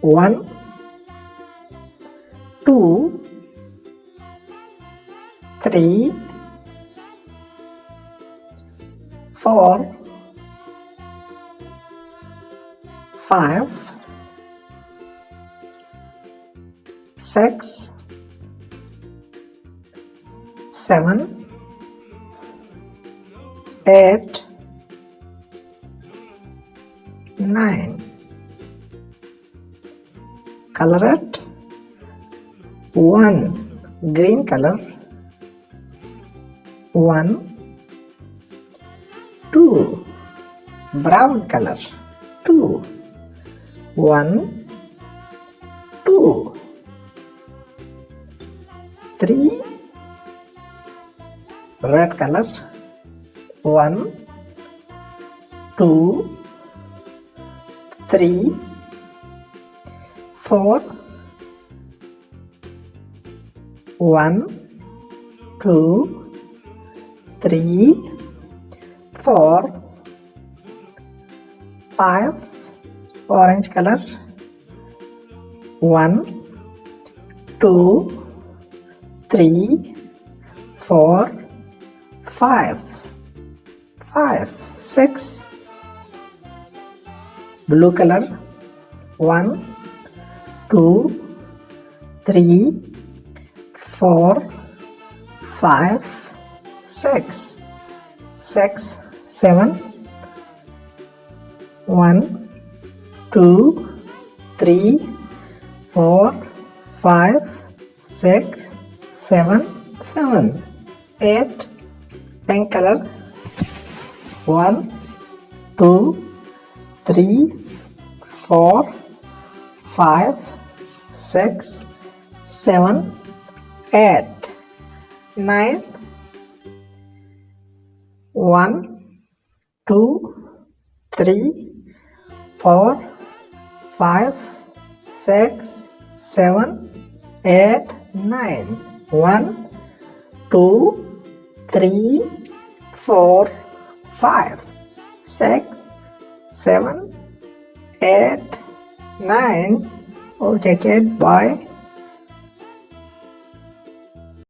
1, 2, 3, 4, 5, 6, 7, 8, 9. Color it. 1, green color. 1, 2, brown color. 2, 1, 2, 3, red color. 1, 2, 3, 4, 1, 2, 3, 4, 5, orange color. 1, 2, 3, 4, 5, 6, blue color. 1, 2, 3, 4, 5, 6, 7, 1, 2, 3, 4, 5, 6, 7, 8, pink color. 1, 2, 3, 4, 5, 6, 7, 8, 9. 1, 2, 3, 4, 5, 6, 7, 8, 9. 1, 2, 3, 4, 5, 6, 7, 8, 9. Okay, kid, bye.